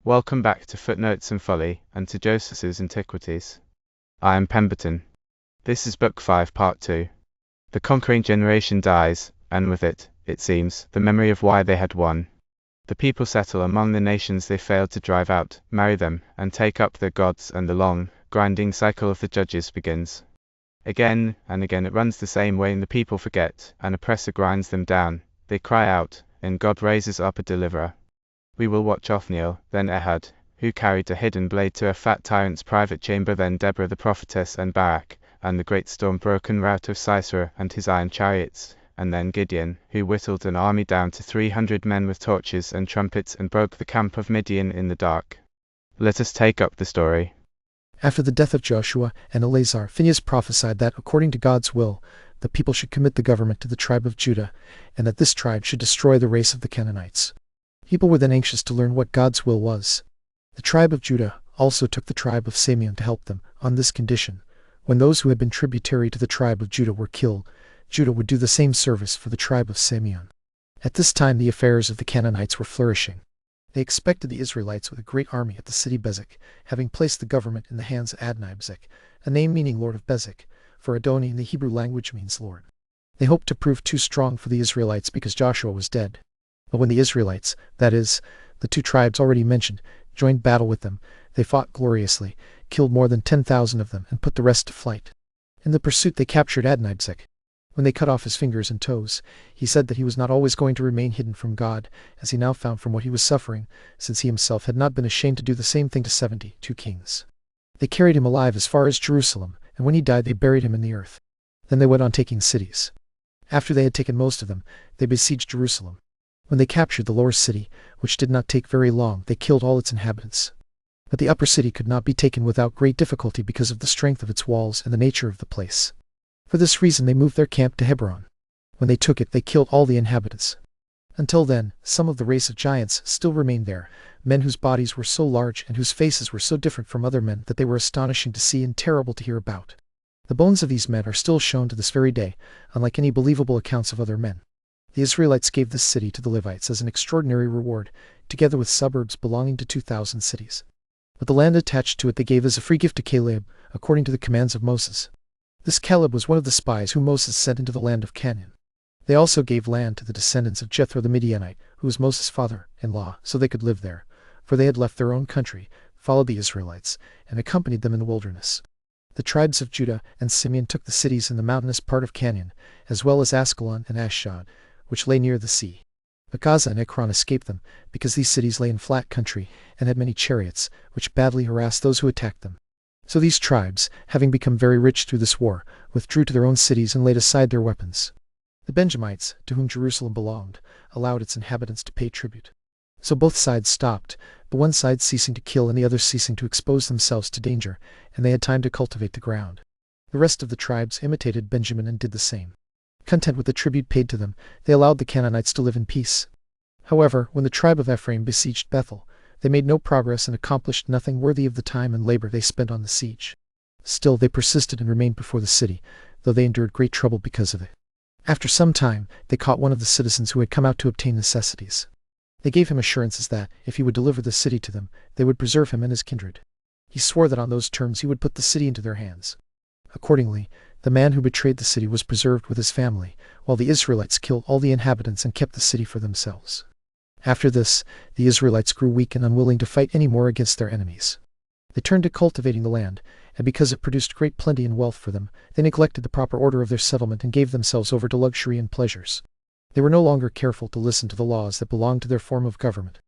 Welcome back to Footnotes and Folly, and to Josephus' Antiquities. I am Pemberton. This is Book 5, Part 2. The conquering generation dies, and with it, it seems, the memory of why they had won. The people settle among the nations they failed to drive out, marry them, and take up their gods, and the long, grinding cycle of the judges begins. Again and again it runs the same way, and the people forget, and oppressor grinds them down. They cry out, and God raises up a deliverer. We will watch Othniel, then Ehud, who carried a hidden blade to a fat tyrant's private chamber, then Deborah the prophetess, and Barak, and the great storm-broken rout of Sisera and his iron chariots, and then Gideon, who whittled an army down to 300 men with torches and trumpets, and broke the camp of Midian in the dark. Let us take up the story. After the death of Joshua and Eleazar, Phinehas prophesied that, according to God's will, the people should commit the government to the tribe of Judah, and that this tribe should destroy the race of the Canaanites. People were then anxious to learn what God's will was. The tribe of Judah also took the tribe of Simeon to help them, on this condition: when those who had been tributary to the tribe of Judah were killed, Judah would do the same service for the tribe of Simeon. At this time the affairs of the Canaanites were flourishing. They expected the Israelites with a great army at the city Bezek, having placed the government in the hands of Adonai-Bezek, a name meaning Lord of Bezek, for Adoni in the Hebrew language means Lord. They hoped to prove too strong for the Israelites because Joshua was dead. But when the Israelites, that is, the two tribes already mentioned, joined battle with them, they fought gloriously, killed more than 10,000 of them, and put the rest to flight. In the pursuit they captured Adonai-Bezek. When they cut off his fingers and toes, he said that he was not always going to remain hidden from God, as he now found from what he was suffering, since he himself had not been ashamed to do the same thing to 72 kings. They carried him alive as far as Jerusalem, and when he died they buried him in the earth. Then they went on taking cities. After they had taken most of them, they besieged Jerusalem. When they captured the lower city, which did not take very long, they killed all its inhabitants. But the upper city could not be taken without great difficulty because of the strength of its walls and the nature of the place. For this reason they moved their camp to Hebron. When they took it, they killed all the inhabitants. Until then, some of the race of giants still remained there, men whose bodies were so large and whose faces were so different from other men that they were astonishing to see and terrible to hear about. The bones of these men are still shown to this very day, unlike any believable accounts of other men. The Israelites gave this city to the Levites as an extraordinary reward, together with suburbs belonging to 2,000 cities. But the land attached to it they gave as a free gift to Caleb, according to the commands of Moses. This Caleb was one of the spies whom Moses sent into the land of Canaan. They also gave land to the descendants of Jethro the Midianite, who was Moses' father-in-law, so they could live there, for they had left their own country, followed the Israelites, and accompanied them in the wilderness. The tribes of Judah and Simeon took the cities in the mountainous part of Canaan, as well as Askelon and Ashdod, which lay near the sea. But Gaza and Ekron escaped them, because these cities lay in flat country, and had many chariots, which badly harassed those who attacked them. So these tribes, having become very rich through this war, withdrew to their own cities and laid aside their weapons. The Benjamites, to whom Jerusalem belonged, allowed its inhabitants to pay tribute. So both sides stopped, but one side ceasing to kill and the other ceasing to expose themselves to danger, and they had time to cultivate the ground. The rest of the tribes imitated Benjamin and did the same. Content with the tribute paid to them, they allowed the Canaanites to live in peace. However, when the tribe of Ephraim besieged Bethel, they made no progress and accomplished nothing worthy of the time and labor they spent on the siege. Still, they persisted and remained before the city, though they endured great trouble because of it. After some time, they caught one of the citizens who had come out to obtain necessities. They gave him assurances that, if he would deliver the city to them, they would preserve him and his kindred. He swore that on those terms he would put the city into their hands. Accordingly, the man who betrayed the city was preserved with his family, while the Israelites killed all the inhabitants and kept the city for themselves. After this, the Israelites grew weak and unwilling to fight any more against their enemies. They turned to cultivating the land, and because it produced great plenty and wealth for them, they neglected the proper order of their settlement and gave themselves over to luxury and pleasures. They were no longer careful to listen to the laws that belonged to their form of government.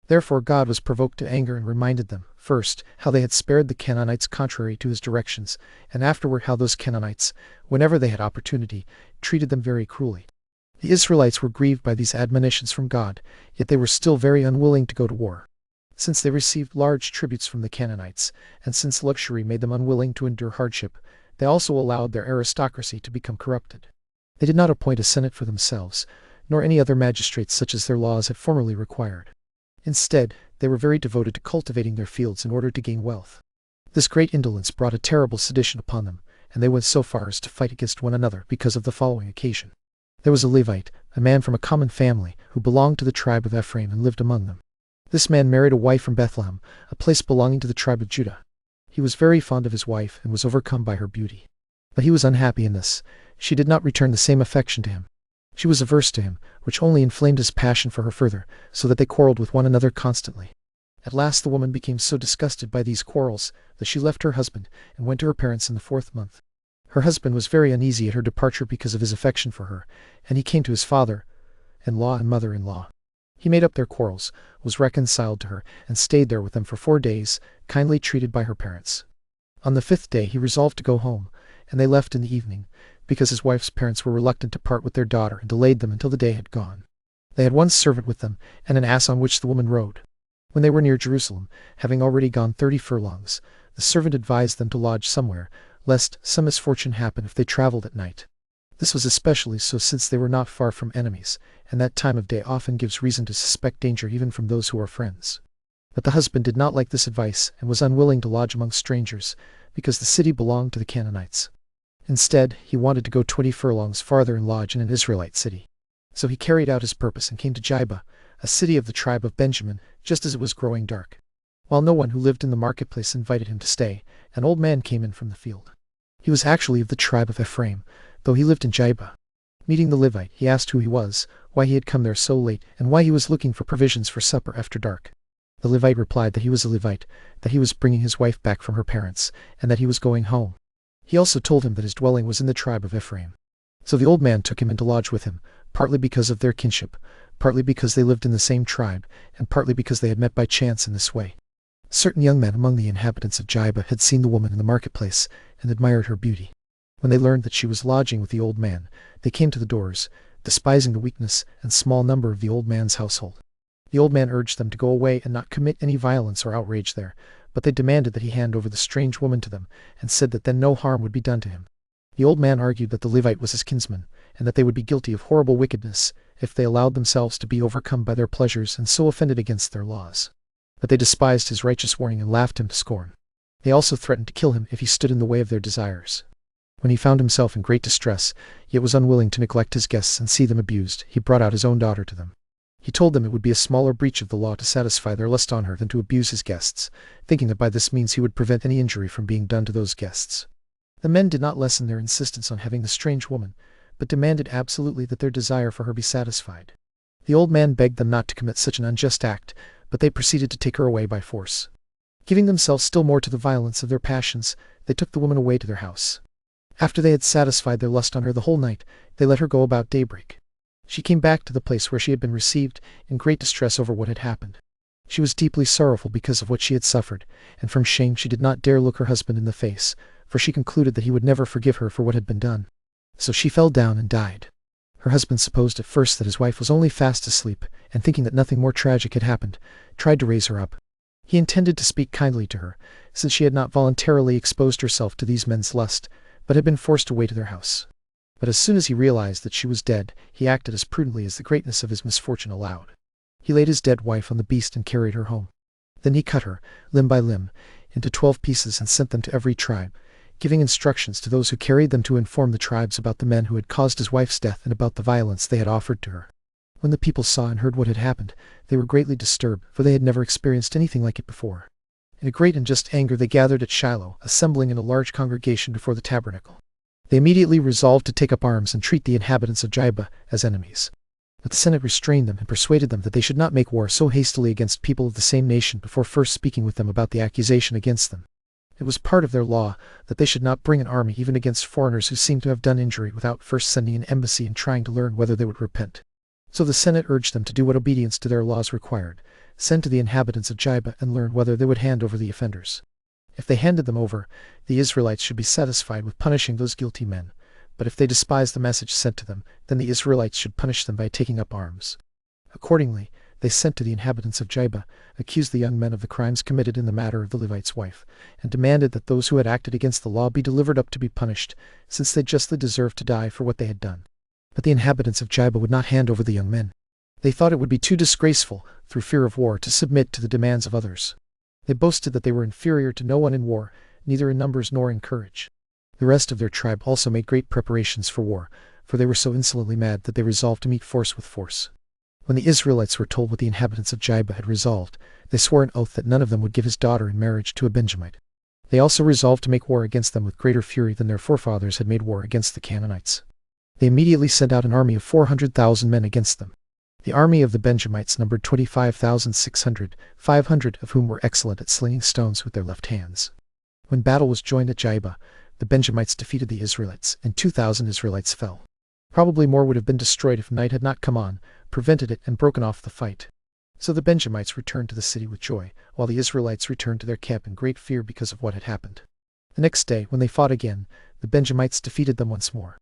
Therefore God was provoked to anger and reminded them, first, how they had spared the Canaanites contrary to his directions, and afterward how those Canaanites, whenever they had opportunity, treated them very cruelly. The Israelites were grieved by these admonitions from God, yet they were still very unwilling to go to war. Since they received large tributes from the Canaanites, and since luxury made them unwilling to endure hardship, they also allowed their aristocracy to become corrupted. They did not appoint a senate for themselves, nor any other magistrates such as their laws had formerly required. Instead, they were very devoted to cultivating their fields in order to gain wealth. This great indolence brought a terrible sedition upon them, and they went so far as to fight against one another because of the following occasion. There was a Levite, a man from a common family, who belonged to the tribe of Ephraim and lived among them. This man married a wife from Bethlehem, a place belonging to the tribe of Judah. He was very fond of his wife and was overcome by her beauty. But he was unhappy in this. She did not return the same affection to him. She was averse to him, which only inflamed his passion for her further, so that they quarreled with one another constantly. At last the woman became so disgusted by these quarrels that she left her husband and went to her parents in the 4th month. Her husband was very uneasy at her departure because of his affection for her, and he came to his father-in-law and mother-in-law. He made up their quarrels, was reconciled to her, and stayed there with them for 4 days, kindly treated by her parents. On the 5th day he resolved to go home, and they left in the evening, because his wife's parents were reluctant to part with their daughter and delayed them until the day had gone. They had one servant with them, and an ass on which the woman rode. When they were near Jerusalem, having already gone 30 furlongs, the servant advised them to lodge somewhere, lest some misfortune happen if they traveled at night. This was especially so since they were not far from enemies, and that time of day often gives reason to suspect danger even from those who are friends. But the husband did not like this advice and was unwilling to lodge among strangers, because the city belonged to the Canaanites. Instead, he wanted to go 20 furlongs farther and lodge in an Israelite city. So he carried out his purpose and came to Jibah, a city of the tribe of Benjamin, just as it was growing dark. While no one who lived in the marketplace invited him to stay, an old man came in from the field. He was actually of the tribe of Ephraim, though he lived in Jibah. Meeting the Levite, he asked who he was, why he had come there so late, and why he was looking for provisions for supper after dark. The Levite replied that he was a Levite, that he was bringing his wife back from her parents, and that he was going home. He also told him that his dwelling was in the tribe of Ephraim. So the old man took him in to lodge with him, partly because of their kinship, partly because they lived in the same tribe, and partly because they had met by chance in this way. Certain young men among the inhabitants of Jibah had seen the woman in the marketplace, and admired her beauty. When they learned that she was lodging with the old man, they came to the doors, despising the weakness and small number of the old man's household. The old man urged them to go away and not commit any violence or outrage there, but they demanded that he hand over the strange woman to them, and said that then no harm would be done to him. The old man argued that the Levite was his kinsman, and that they would be guilty of horrible wickedness if they allowed themselves to be overcome by their pleasures and so offended against their laws. But they despised his righteous warning and laughed him to scorn. They also threatened to kill him if he stood in the way of their desires. When he found himself in great distress, yet was unwilling to neglect his guests and see them abused, he brought out his own daughter to them. He told them it would be a smaller breach of the law to satisfy their lust on her than to abuse his guests, thinking that by this means he would prevent any injury from being done to those guests. The men did not lessen their insistence on having the strange woman, but demanded absolutely that their desire for her be satisfied. The old man begged them not to commit such an unjust act, but they proceeded to take her away by force. Giving themselves still more to the violence of their passions, they took the woman away to their house. After they had satisfied their lust on her the whole night, they let her go about daybreak. She came back to the place where she had been received, in great distress over what had happened. She was deeply sorrowful because of what she had suffered, and from shame she did not dare look her husband in the face, for she concluded that he would never forgive her for what had been done. So she fell down and died. Her husband supposed at first that his wife was only fast asleep, and thinking that nothing more tragic had happened, tried to raise her up. He intended to speak kindly to her, since she had not voluntarily exposed herself to these men's lust, but had been forced away to their house. But as soon as he realized that she was dead, he acted as prudently as the greatness of his misfortune allowed. He laid his dead wife on the beast and carried her home. Then he cut her, limb by limb, into 12 pieces and sent them to every tribe, giving instructions to those who carried them to inform the tribes about the men who had caused his wife's death and about the violence they had offered to her. When the people saw and heard what had happened, they were greatly disturbed, for they had never experienced anything like it before. In a great and just anger they gathered at Shiloh, assembling in a large congregation before the tabernacle. They immediately resolved to take up arms and treat the inhabitants of Jibah as enemies. But the Senate restrained them and persuaded them that they should not make war so hastily against people of the same nation before first speaking with them about the accusation against them. It was part of their law that they should not bring an army even against foreigners who seemed to have done injury without first sending an embassy and trying to learn whether they would repent. So the Senate urged them to do what obedience to their laws required, send to the inhabitants of Jibah and learn whether they would hand over the offenders. If they handed them over, the Israelites should be satisfied with punishing those guilty men, but if they despised the message sent to them, then the Israelites should punish them by taking up arms. Accordingly, they sent to the inhabitants of Jibah, accused the young men of the crimes committed in the matter of the Levite's wife, and demanded that those who had acted against the law be delivered up to be punished, since they justly deserved to die for what they had done. But the inhabitants of Jibah would not hand over the young men. They thought it would be too disgraceful, through fear of war, to submit to the demands of others. They boasted that they were inferior to no one in war, neither in numbers nor in courage. The rest of their tribe also made great preparations for war, for they were so insolently mad that they resolved to meet force with force. When the Israelites were told what the inhabitants of Jibah had resolved, they swore an oath that none of them would give his daughter in marriage to a Benjamite. They also resolved to make war against them with greater fury than their forefathers had made war against the Canaanites. They immediately sent out an army of 400,000 men against them. The army of the Benjamites numbered 25,600, 500 of whom were excellent at slinging stones with their left hands. When battle was joined at Jibah, the Benjamites defeated the Israelites, and 2,000 Israelites fell. Probably more would have been destroyed if night had not come on, prevented it, and broken off the fight. So the Benjamites returned to the city with joy, while the Israelites returned to their camp in great fear because of what had happened. The next day, when they fought again, the Benjamites defeated them once more.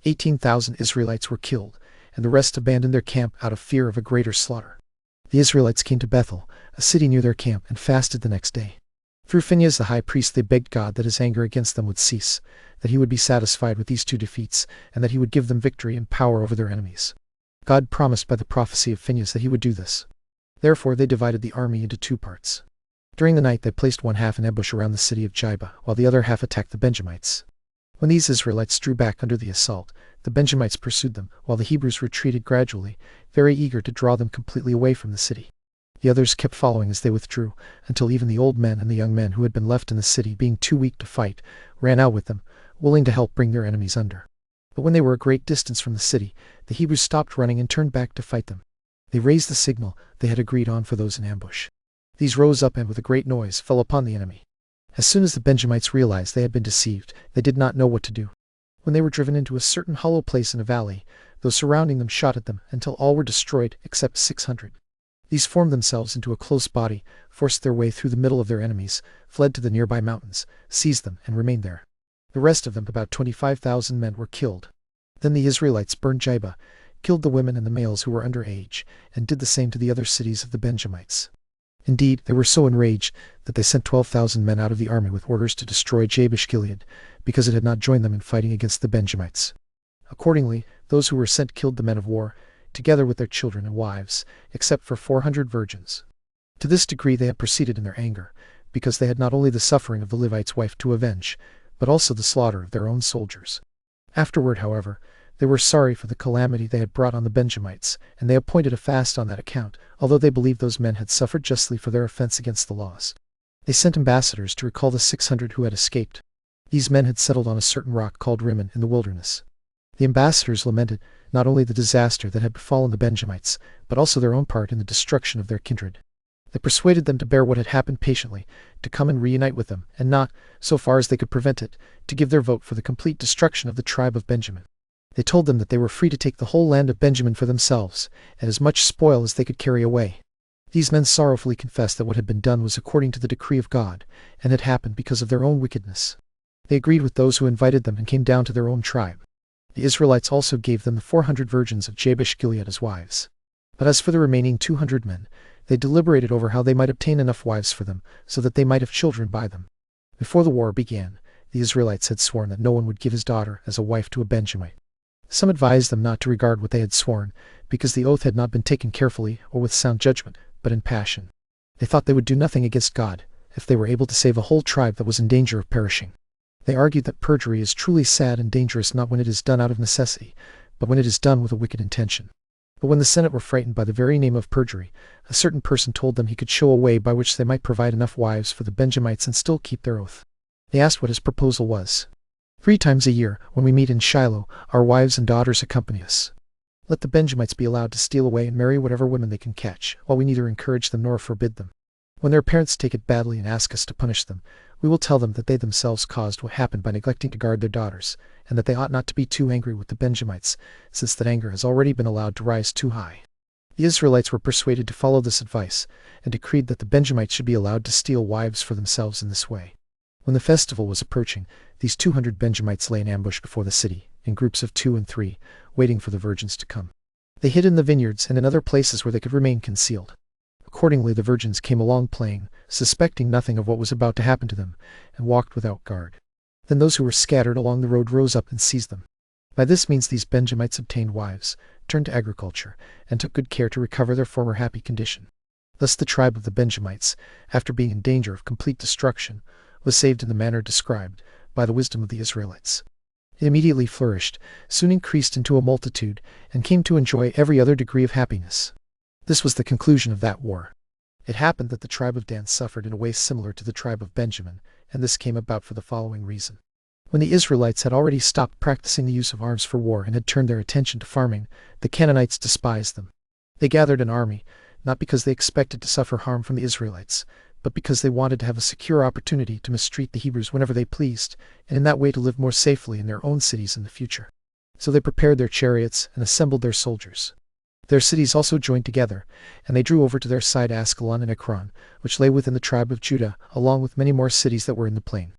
18,000 Israelites were killed, and the rest abandoned their camp out of fear of a greater slaughter. The Israelites came to Bethel, a city near their camp, and fasted the next day. Through Phinehas the high priest they begged God that his anger against them would cease, that he would be satisfied with these 2 defeats, and that he would give them victory and power over their enemies. God promised by the prophecy of Phinehas that he would do this. Therefore they divided the army into 2 parts. During the night they placed one half in ambush around the city of Jibah, while the other half attacked the Benjamites. When these Israelites drew back under the assault, the Benjamites pursued them, while the Hebrews retreated gradually, very eager to draw them completely away from the city. The others kept following as they withdrew, until even the old men and the young men who had been left in the city, being too weak to fight, ran out with them, willing to help bring their enemies under. But when they were a great distance from the city, the Hebrews stopped running and turned back to fight them. They raised the signal they had agreed on for those in ambush. These rose up and with a great noise fell upon the enemy. As soon as the Benjamites realized they had been deceived, they did not know what to do. When they were driven into a certain hollow place in a valley, those surrounding them shot at them until all were destroyed except 600. These formed themselves into a close body, forced their way through the middle of their enemies, fled to the nearby mountains, seized them, and remained there. The rest of them, about 25,000 men, were killed. Then the Israelites burned Jibah, killed the women and the males who were under age, and did the same to the other cities of the Benjamites. Indeed, they were so enraged that they sent 12,000 men out of the army with orders to destroy Jabesh-Gilead, because it had not joined them in fighting against the Benjamites. Accordingly, those who were sent killed the men of war, together with their children and wives, except for 400 virgins. To this degree they had proceeded in their anger, because they had not only the suffering of the Levite's wife to avenge, but also the slaughter of their own soldiers. Afterward, however, they were sorry for the calamity they had brought on the Benjamites, and they appointed a fast on that account, although they believed those men had suffered justly for their offense against the laws. They sent ambassadors to recall the 600 who had escaped. These men had settled on a certain rock called Rimmon in the wilderness. The ambassadors lamented not only the disaster that had befallen the Benjamites, but also their own part in the destruction of their kindred. They persuaded them to bear what had happened patiently, to come and reunite with them, and not, so far as they could prevent it, to give their vote for the complete destruction of the tribe of Benjamin. They told them that they were free to take the whole land of Benjamin for themselves, and as much spoil as they could carry away. These men sorrowfully confessed that what had been done was according to the decree of God, and had happened because of their own wickedness. They agreed with those who invited them and came down to their own tribe. The Israelites also gave them the 400 virgins of Jabesh-Gilead as wives. But as for the remaining 200 men, they deliberated over how they might obtain enough wives for them, so that they might have children by them. Before the war began, the Israelites had sworn that no one would give his daughter as a wife to a Benjamite. Some advised them not to regard what they had sworn, because the oath had not been taken carefully or with sound judgment, but in passion. They thought they would do nothing against God, if they were able to save a whole tribe that was in danger of perishing. They argued that perjury is truly sad and dangerous not when it is done out of necessity, but when it is done with a wicked intention. But when the Senate were frightened by the very name of perjury, a certain person told them he could show a way by which they might provide enough wives for the Benjamites and still keep their oath. They asked what his proposal was. 3 times a year, when we meet in Shiloh, our wives and daughters accompany us. Let the Benjamites be allowed to steal away and marry whatever women they can catch, while we neither encourage them nor forbid them. When their parents take it badly and ask us to punish them, we will tell them that they themselves caused what happened by neglecting to guard their daughters, and that they ought not to be too angry with the Benjamites, since that anger has already been allowed to rise too high. The Israelites were persuaded to follow this advice, and decreed that the Benjamites should be allowed to steal wives for themselves in this way. When the festival was approaching, these 200 Benjamites lay in ambush before the city, in groups of 2 and 3, waiting for the virgins to come. They hid in the vineyards and in other places where they could remain concealed. Accordingly the virgins came along playing, suspecting nothing of what was about to happen to them, and walked without guard. Then those who were scattered along the road rose up and seized them. By this means these Benjamites obtained wives, turned to agriculture, and took good care to recover their former happy condition. Thus the tribe of the Benjamites, after being in danger of complete destruction, was saved in the manner described, by the wisdom of the Israelites. It immediately flourished, soon increased into a multitude, and came to enjoy every other degree of happiness. This was the conclusion of that war. It happened that the tribe of Dan suffered in a way similar to the tribe of Benjamin, and this came about for the following reason. When the Israelites had already stopped practicing the use of arms for war and had turned their attention to farming, the Canaanites despised them. They gathered an army, not because they expected to suffer harm from the Israelites, but because they wanted to have a secure opportunity to mistreat the Hebrews whenever they pleased, and in that way to live more safely in their own cities in the future. So they prepared their chariots and assembled their soldiers. Their cities also joined together, and they drew over to their side Askelon and Ekron, which lay within the tribe of Judah, along with many more cities that were in the plain.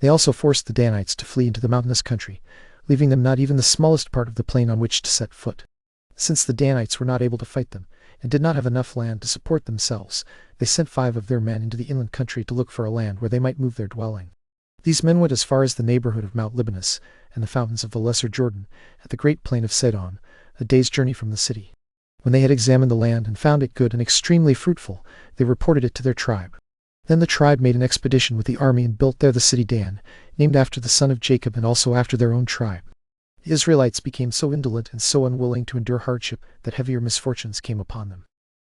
They also forced the Danites to flee into the mountainous country, leaving them not even the smallest part of the plain on which to set foot. Since the Danites were not able to fight them, and did not have enough land to support themselves, they sent 5 of their men into the inland country to look for a land where they might move their dwelling. These men went as far as the neighborhood of Mount Libanus and the fountains of the Lesser Jordan, at the great plain of Sidon, a day's journey from the city. When they had examined the land and found it good and extremely fruitful, they reported it to their tribe. Then the tribe made an expedition with the army and built there the city Dan, named after the son of Jacob and also after their own tribe. The Israelites became so indolent and so unwilling to endure hardship that heavier misfortunes came upon them.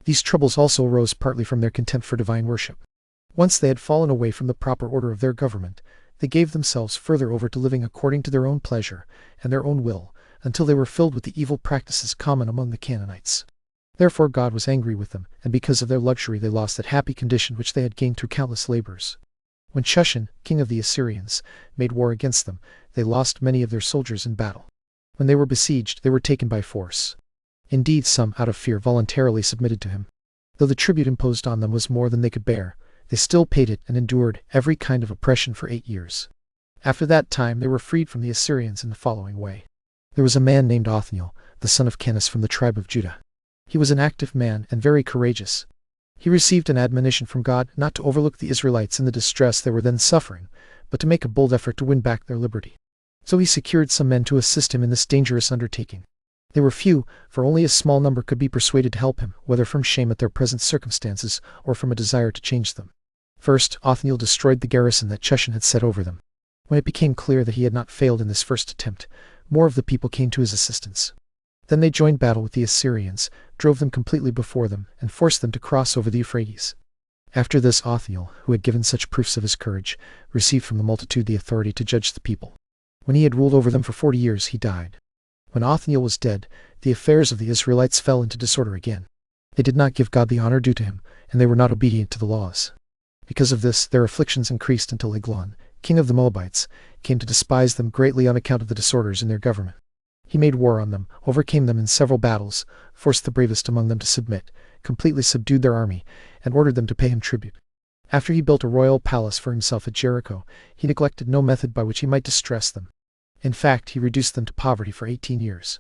These troubles also arose partly from their contempt for divine worship. Once they had fallen away from the proper order of their government, they gave themselves further over to living according to their own pleasure and their own will, until they were filled with the evil practices common among the Canaanites. Therefore God was angry with them, and because of their luxury they lost that happy condition which they had gained through countless labors. When Shushan, king of the Assyrians, made war against them, they lost many of their soldiers in battle. When they were besieged, they were taken by force. Indeed, some, out of fear, voluntarily submitted to him. Though the tribute imposed on them was more than they could bear, they still paid it and endured every kind of oppression for 8 years. After that time they were freed from the Assyrians in the following way. There was a man named Othniel, the son of Kenaz from the tribe of Judah. He was an active man and very courageous. He received an admonition from God not to overlook the Israelites in the distress they were then suffering, but to make a bold effort to win back their liberty. So he secured some men to assist him in this dangerous undertaking. They were few, for only a small number could be persuaded to help him, whether from shame at their present circumstances or from a desire to change them. First, Othniel destroyed the garrison that Shushan had set over them. When it became clear that he had not failed in this first attempt, more of the people came to his assistance. Then they joined battle with the Assyrians, drove them completely before them, and forced them to cross over the Euphrates. After this, Othniel, who had given such proofs of his courage, received from the multitude the authority to judge the people. When he had ruled over them for 40 years, he died. When Othniel was dead, the affairs of the Israelites fell into disorder again. They did not give God the honor due to him, and they were not obedient to the laws. Because of this, their afflictions increased until Eglon, king of the Moabites, came to despise them greatly on account of the disorders in their government. He made war on them, overcame them in several battles, forced the bravest among them to submit, completely subdued their army, and ordered them to pay him tribute. After he built a royal palace for himself at Jericho, he neglected no method by which he might distress them. In fact, he reduced them to poverty for 18 years.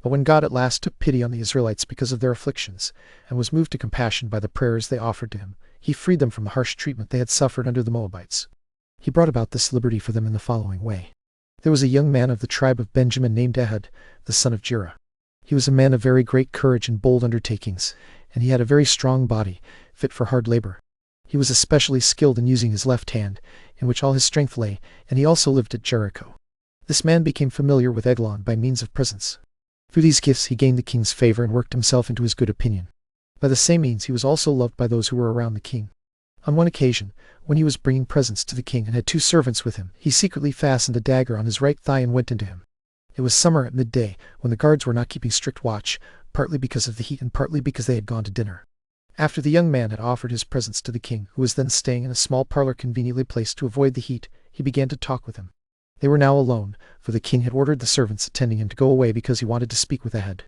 But when God at last took pity on the Israelites because of their afflictions, and was moved to compassion by the prayers they offered to him, he freed them from the harsh treatment they had suffered under the Moabites. He brought about this liberty for them in the following way. There was a young man of the tribe of Benjamin named Ehud, the son of Jirah. He was a man of very great courage and bold undertakings, and he had a very strong body, fit for hard labor. He was especially skilled in using his left hand, in which all his strength lay, and he also lived at Jericho. This man became familiar with Eglon by means of presents. Through these gifts he gained the king's favor and worked himself into his good opinion. By the same means he was also loved by those who were around the king. On one occasion, when he was bringing presents to the king and had 2 servants with him, he secretly fastened a dagger on his right thigh and went into him. It was summer at midday, when the guards were not keeping strict watch, partly because of the heat and partly because they had gone to dinner. After the young man had offered his presents to the king, who was then staying in a small parlor conveniently placed to avoid the heat, he began to talk with him. They were now alone, for the king had ordered the servants attending him to go away because he wanted to speak with Ehud.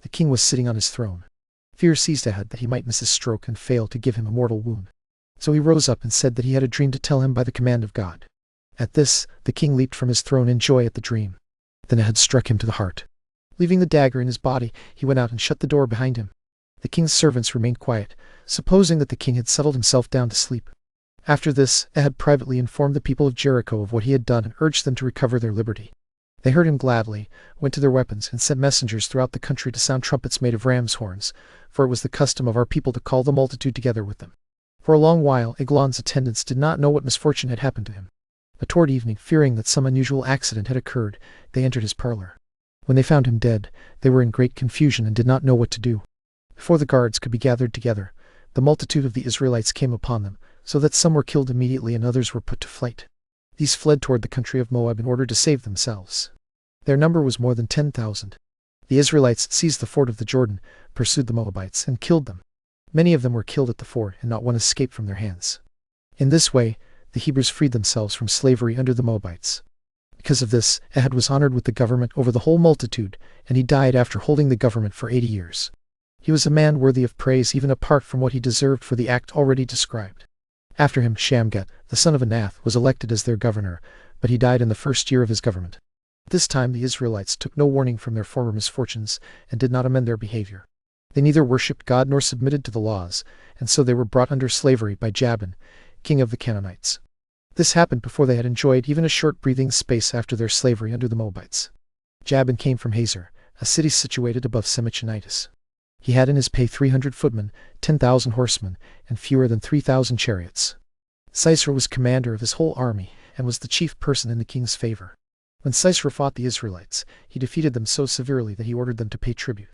The king was sitting on his throne. Fear seized Ehud that he might miss his stroke and fail to give him a mortal wound. So he rose up and said that he had a dream to tell him by the command of God. At this, the king leaped from his throne in joy at the dream. Then Ehud struck him to the heart. Leaving the dagger in his body, he went out and shut the door behind him. The king's servants remained quiet, supposing that the king had settled himself down to sleep. After this, Ehud privately informed the people of Jericho of what he had done and urged them to recover their liberty. They heard him gladly, went to their weapons, and sent messengers throughout the country to sound trumpets made of ram's horns, for it was the custom of our people to call the multitude together with them. For a long while, Eglon's attendants did not know what misfortune had happened to him. But toward evening, fearing that some unusual accident had occurred, they entered his parlor. When they found him dead, they were in great confusion and did not know what to do. Before the guards could be gathered together, the multitude of the Israelites came upon them, so that some were killed immediately and others were put to flight. These fled toward the country of Moab in order to save themselves. Their number was more than 10,000. The Israelites seized the ford of the Jordan, pursued the Moabites, and killed them. Many of them were killed at the ford, and not one escaped from their hands. In this way, the Hebrews freed themselves from slavery under the Moabites. Because of this, Ehud was honored with the government over the whole multitude, and he died after holding the government for 80 years. He was a man worthy of praise even apart from what he deserved for the act already described. After him, Shamgat, the son of Anath, was elected as their governor, but he died in the first year of his government. At this time the Israelites took no warning from their former misfortunes, and did not amend their behavior. They neither worshipped God nor submitted to the laws, and so they were brought under slavery by Jabin, king of the Canaanites. This happened before they had enjoyed even a short breathing space after their slavery under the Moabites. Jabin came from Hazor, a city situated above Midianites. He had in his pay 300 footmen, 10,000 horsemen, and fewer than 3,000 chariots. Sisera was commander of his whole army, and was the chief person in the king's favor. When Sisera fought the Israelites, he defeated them so severely that he ordered them to pay tribute.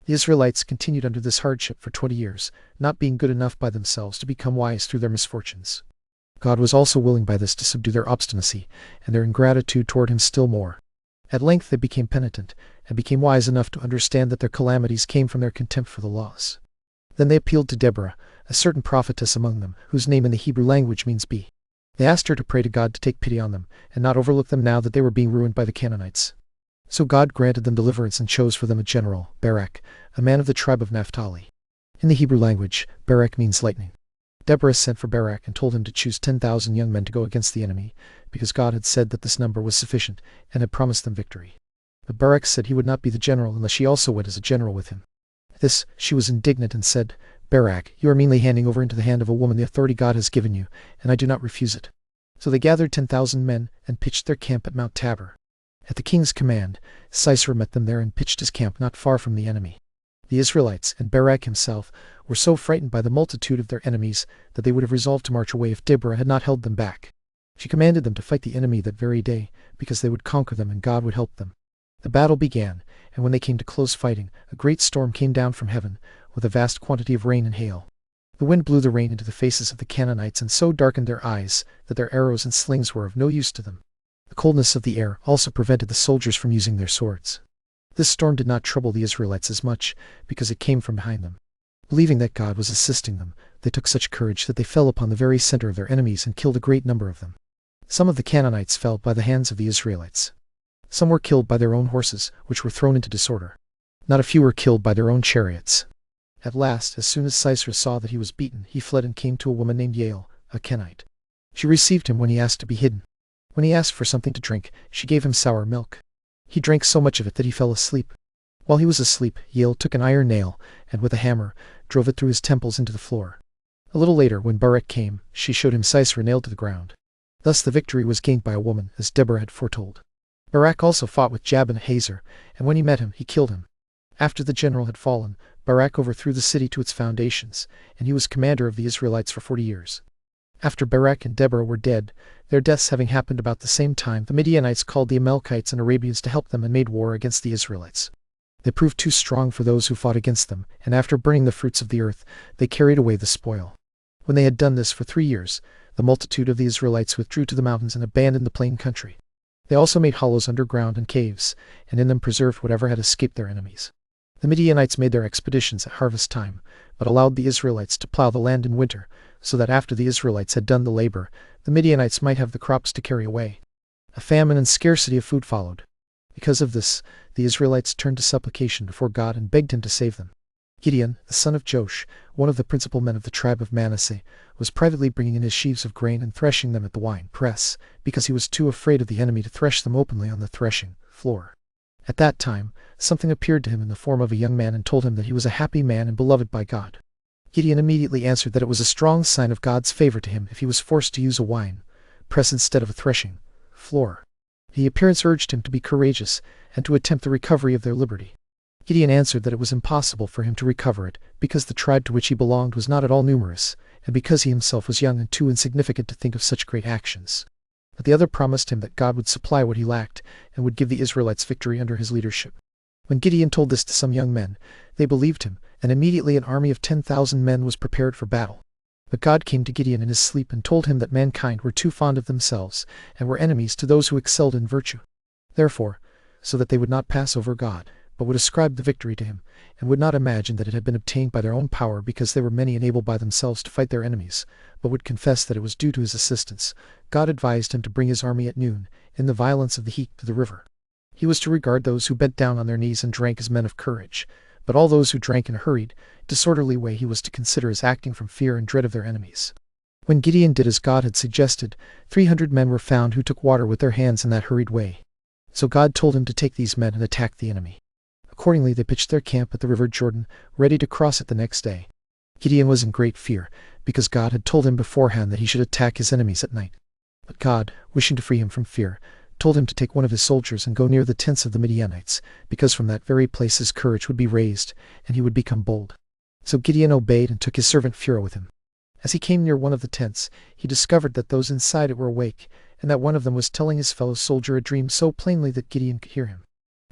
The Israelites continued under this hardship for 20 years, not being good enough by themselves to become wise through their misfortunes. God was also willing by this to subdue their obstinacy, and their ingratitude toward him still more. At length they became penitent, and became wise enough to understand that their calamities came from their contempt for the laws. Then they appealed to Deborah, a certain prophetess among them, whose name in the Hebrew language means bee. They asked her to pray to God to take pity on them, and not overlook them now that they were being ruined by the Canaanites. So God granted them deliverance and chose for them a general, Barak, a man of the tribe of Naphtali. In the Hebrew language, Barak means lightning. Deborah sent for Barak and told him to choose 10,000 young men to go against the enemy, because God had said that this number was sufficient, and had promised them victory. But Barak said he would not be the general unless she also went as a general with him. At this she was indignant and said, "Barak, you are meanly handing over into the hand of a woman the authority God has given you, and I do not refuse it." So they gathered 10,000 men, and pitched their camp at Mount Tabor. At the king's command, Sisera met them there and pitched his camp not far from the enemy. The Israelites, and Barak himself, were so frightened by the multitude of their enemies that they would have resolved to march away if Deborah had not held them back. She commanded them to fight the enemy that very day, because they would conquer them and God would help them. The battle began, and when they came to close fighting, a great storm came down from heaven, with a vast quantity of rain and hail. The wind blew the rain into the faces of the Canaanites and so darkened their eyes that their arrows and slings were of no use to them. The coldness of the air also prevented the soldiers from using their swords. This storm did not trouble the Israelites as much, because it came from behind them. Believing that God was assisting them, they took such courage that they fell upon the very center of their enemies and killed a great number of them. Some of the Canaanites fell by the hands of the Israelites. Some were killed by their own horses, which were thrown into disorder. Not a few were killed by their own chariots. At last, as soon as Sisera saw that he was beaten, he fled and came to a woman named Jael, a Kenite. She received him when he asked to be hidden. When he asked for something to drink, she gave him sour milk. He drank so much of it that he fell asleep. While he was asleep, Jael took an iron nail, and with a hammer, drove it through his temples into the floor. A little later, when Barak came, she showed him Sisera nailed to the ground. Thus the victory was gained by a woman, as Deborah had foretold. Barak also fought with Jabin at Hazor, and when he met him, he killed him. After the general had fallen, Barak overthrew the city to its foundations, and he was commander of the Israelites for 40 years. After Barak and Deborah were dead, their deaths having happened about the same time, the Midianites called the Amalekites and Arabians to help them and made war against the Israelites. They proved too strong for those who fought against them, and after burning the fruits of the earth, they carried away the spoil. When they had done this for 3 years, the multitude of the Israelites withdrew to the mountains and abandoned the plain country. They also made hollows underground and caves, and in them preserved whatever had escaped their enemies. The Midianites made their expeditions at harvest time, but allowed the Israelites to plow the land in winter, so that after the Israelites had done the labor, the Midianites might have the crops to carry away. A famine and scarcity of food followed. Because of this, the Israelites turned to supplication before God and begged him to save them. Gideon, the son of Joash, one of the principal men of the tribe of Manasseh, was privately bringing in his sheaves of grain and threshing them at the wine press, because he was too afraid of the enemy to thresh them openly on the threshing floor. At that time, something appeared to him in the form of a young man and told him that he was a happy man and beloved by God. Gideon immediately answered that it was a strong sign of God's favor to him if he was forced to use a wine press instead of a threshing floor. The appearance urged him to be courageous and to attempt the recovery of their liberty. Gideon answered that it was impossible for him to recover it, because the tribe to which he belonged was not at all numerous, and because he himself was young and too insignificant to think of such great actions. But the other promised him that God would supply what he lacked, and would give the Israelites victory under his leadership. When Gideon told this to some young men, they believed him, and immediately an army of 10,000 men was prepared for battle. But God came to Gideon in his sleep and told him that mankind were too fond of themselves, and were enemies to those who excelled in virtue. Therefore, so that they would not pass over God, but would ascribe the victory to him, and would not imagine that it had been obtained by their own power because they were many and able by themselves to fight their enemies, but would confess that it was due to his assistance, God advised him to bring his army at noon, in the violence of the heat, to the river. He was to regard those who bent down on their knees and drank as men of courage, but all those who drank in a hurried, disorderly way he was to consider as acting from fear and dread of their enemies. When Gideon did as God had suggested, 300 men were found who took water with their hands in that hurried way. So God told him to take these men and attack the enemy. Accordingly they pitched their camp at the river Jordan, ready to cross it the next day. Gideon was in great fear, because God had told him beforehand that he should attack his enemies at night. But God, wishing to free him from fear, told him to take one of his soldiers and go near the tents of the Midianites, because from that very place his courage would be raised, and he would become bold. So Gideon obeyed and took his servant Phurah with him. As he came near one of the tents, he discovered that those inside it were awake, and that one of them was telling his fellow soldier a dream so plainly that Gideon could hear him.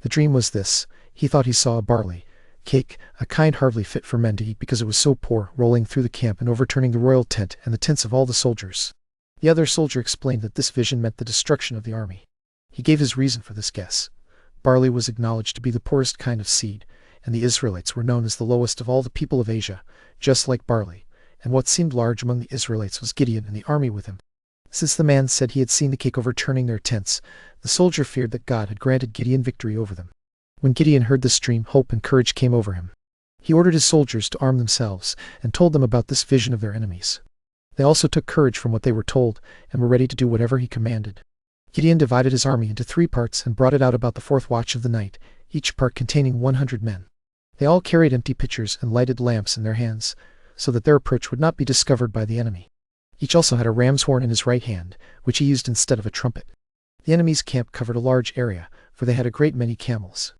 The dream was this: he thought he saw a barley cake, a kind hardly fit for men to eat because it was so poor, rolling through the camp and overturning the royal tent and the tents of all the soldiers. The other soldier explained that this vision meant the destruction of the army. He gave his reason for this guess. Barley was acknowledged to be the poorest kind of seed, and the Israelites were known as the lowest of all the people of Asia, just like barley, and what seemed large among the Israelites was Gideon and the army with him. Since the man said he had seen the cake overturning their tents, the soldier feared that God had granted Gideon victory over them. When Gideon heard this dream, hope and courage came over him. He ordered his soldiers to arm themselves, and told them about this vision of their enemies. They also took courage from what they were told, and were ready to do whatever he commanded. Gideon divided his army into 3 parts and brought it out about the 4th watch of the night, each part containing 100 men. They all carried empty pitchers and lighted lamps in their hands, so that their approach would not be discovered by the enemy. Each also had a ram's horn in his right hand, which he used instead of a trumpet. The enemy's camp covered a large area, for they had a great many camels.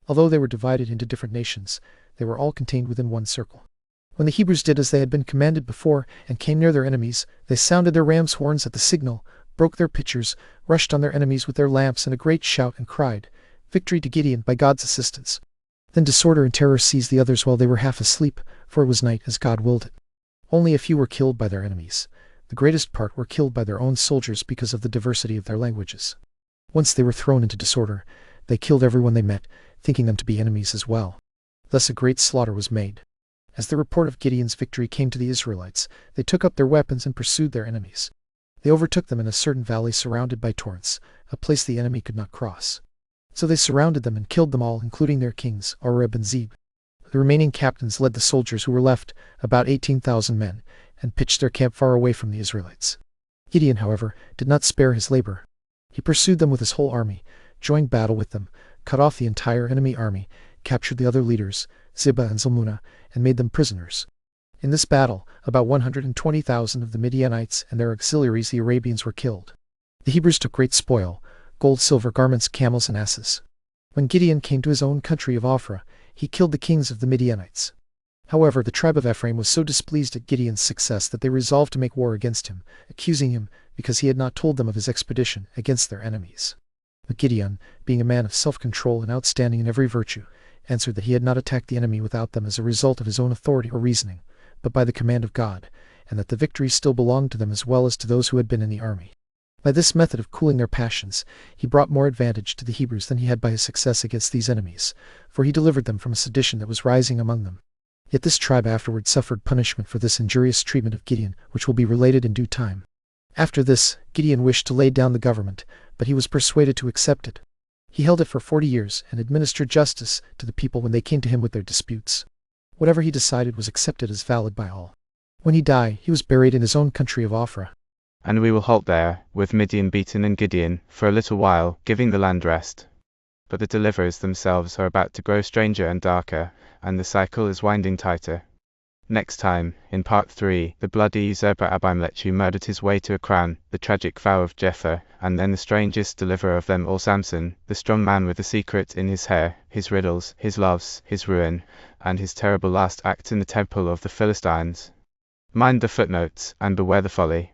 Although they were divided into different nations, they were all contained within one circle. When the Hebrews did as they had been commanded before, and came near their enemies, they sounded their ram's horns at the signal, broke their pitchers, rushed on their enemies with their lamps in a great shout, and cried, "Victory to Gideon by God's assistance!" Then disorder and terror seized the others while they were half asleep, for it was night as God willed it. Only a few were killed by their enemies. The greatest part were killed by their own soldiers because of the diversity of their languages. Once they were thrown into disorder, they killed everyone they met, thinking them to be enemies as well. Thus a great slaughter was made. As the report of Gideon's victory came to the Israelites, they took up their weapons and pursued their enemies. They overtook them in a certain valley surrounded by torrents, a place the enemy could not cross. So they surrounded them and killed them all, including their kings, Oreb and Zeb. The remaining captains led the soldiers who were left, about 18,000 men, and pitched their camp far away from the Israelites. Gideon, however, did not spare his labor. He pursued them with his whole army, joined battle with them, cut off the entire enemy army, captured the other leaders, Zibah and Zalmunna, and made them prisoners. In this battle, about 120,000 of the Midianites and their auxiliaries, the Arabians, were killed. The Hebrews took great spoil: gold, silver, garments, camels, and asses. When Gideon came to his own country of Ophrah, he killed the kings of the Midianites. However, the tribe of Ephraim was so displeased at Gideon's success that they resolved to make war against him, accusing him because he had not told them of his expedition against their enemies. But Gideon, being a man of self-control and outstanding in every virtue, answered that he had not attacked the enemy without them as a result of his own authority or reasoning, but by the command of God, and that the victory still belonged to them as well as to those who had been in the army. By this method of cooling their passions, he brought more advantage to the Hebrews than he had by his success against these enemies, for he delivered them from a sedition that was rising among them. Yet this tribe afterward suffered punishment for this injurious treatment of Gideon, which will be related in due time. After this, Gideon wished to lay down the government, but he was persuaded to accept it. He held it for 40 years and administered justice to the people when they came to him with their disputes. Whatever he decided was accepted as valid by all. When he died, he was buried in his own country of Ophrah. And we will halt there, with Midian beaten and Gideon, for a little while, giving the land rest. But the deliverers themselves are about to grow stranger and darker, and the cycle is winding tighter. Next time, in part 3, the bloody usurper Abimelech who murdered his way to a crown, the tragic vow of Jephthah, and then the strangest deliverer of them all, Samson, the strong man with the secret in his hair, his riddles, his loves, his ruin, and his terrible last act in the temple of the Philistines. Mind the footnotes, and beware the folly.